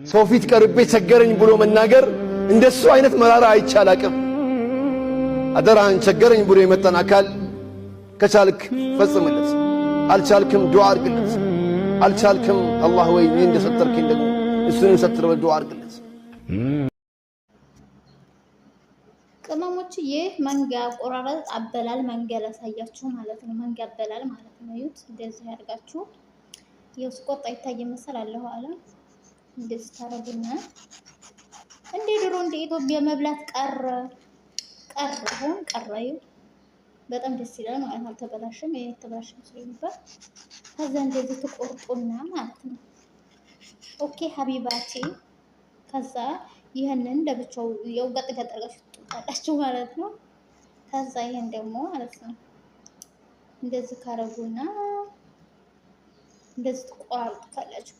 ሰው ፊት ቀርቤ ቸገረኝ ብሎ መናገር እንደሱ አይነት መራራ አይቻላቅም። አደራህን ቸገረኝ ብሎ የመጣን አካል ከቻልክ ፈጽምለት፣ አልቻልክም ዱዓ አድርግለት። አልቻልክም አላህ ወይ እኔ እንደሰተርከኝ ደግሞ እሱን ሰትረው ዱዓ አድርግለት። ቅመሞች ይህ መንጋ ቆራረጥ አበላል መንጋ ላሳያችሁ ማለት ነው። መንጋ አበላል ማለት ነው። ይሁት እንደዚህ ያርጋችሁ ይኸው ስቆጣ ይታይ መሰላለሁ አለ እንደዚህ ታረጉና እንደ ድሮ እንደ ኢትዮጵያ መብላት ቀረ በጣም ደስ ይላል ማለት ነው። አልተበላሽም የተበላሽም ስለሚባል ከዛ እንደዚህ ትቆርጡና ማለት ነው። ኦኬ ሀቢባቲ ከዛ ይሄንን ለብቻው ያው ገጥ አድርጋችሁ ትጣላችሁ ማለት ነው። ከዛ ይሄን ደግሞ ማለት ነው እንደዚህ ካረጉና እንደዚህ ትቆራርጡታላችሁ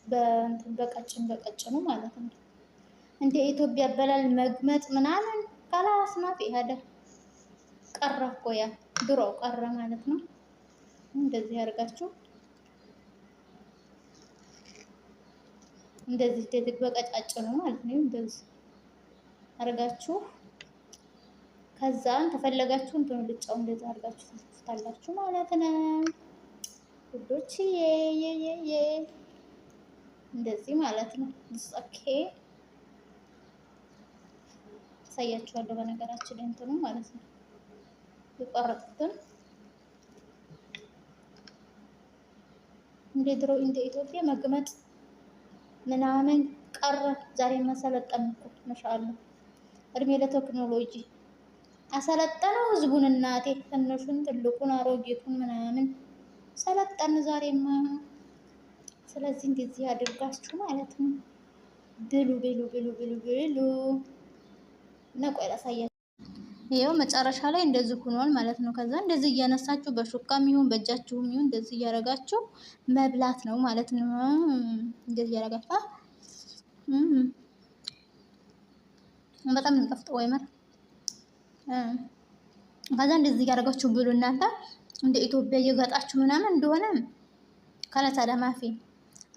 በቀጭኑ ማለት ነው። እንደ ኢትዮጵያ አበላል መግመጥ ምናምን ካላስ ማፊ ሄደ ቀረ እኮ ያ ድሮ ቀረ ማለት ነው። እንደዚህ ያርጋችሁ እንደዚህ በቀጫጭኑ ማለት ነው። እንደዚህ አርጋችሁ ከዛን ተፈለጋችሁ እንትን ልጫው እንደዚህ አርጋችሁ ትፈታላችሁ ማለት ነው። ውዶች እንደዚህ ማለት ነው። ኦኬ ሳያችኋለሁ በነገራችን ላይ እንትኑ ማለት ነው የቆረጥኩትን እንደ ድሮ እንደ ኢትዮጵያ መግመጥ ምናምን ቀረ። ዛሬ ማሰለጠን እኮ ማሻአላህ እድሜ ለቴክኖሎጂ አሰለጠነው ህዝቡን እናቴ ትንሹን ትልቁን አሮጌቱን ምናምን ሰለጠን ዛሬማ። ስለዚህ እንደዚህ አድርጋችሁ ማለት ነው ብሉ ነቆይ ላሳያችሁ። ይሄው መጨረሻ ላይ እንደዚህ ሆኗል ማለት ነው። ከዛ እንደዚህ እያነሳችሁ በሹካም ይሁን በእጃችሁም ይሁን እንደዚህ እያረጋችሁ መብላት ነው ማለት ነው። እንደዚህ እያረጋችሁ በጣም እንጠፍጠው ወይመር ከዛ እንደዚህ እያረጋችሁ ብሉ እናንተ እንደ ኢትዮጵያ እየጋጣችሁ ምናምን እንደሆነ ካላታ ደማፊ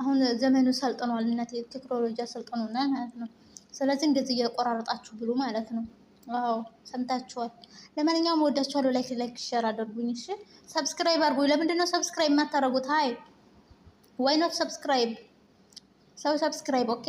አሁን ዘመኑ ሰልጥኗል እና ቴክኖሎጂ ሰልጥኖናል ማለት ነው። ስለዚህ እንደዚህ እየቆራረጣችሁ ብሉ ማለት ነው። ዋው ሰምታችኋል። ለማንኛውም ወዳችኋለሁ። ላይክ ሼር አድርጉኝ። እሺ ሰብስክራይብ አድርጉኝ። ለምንድን ነው ሰብስክራይብ የማታረጉት? ሃይ ዋይ ኖት ሰብስክራይብ ኦኬ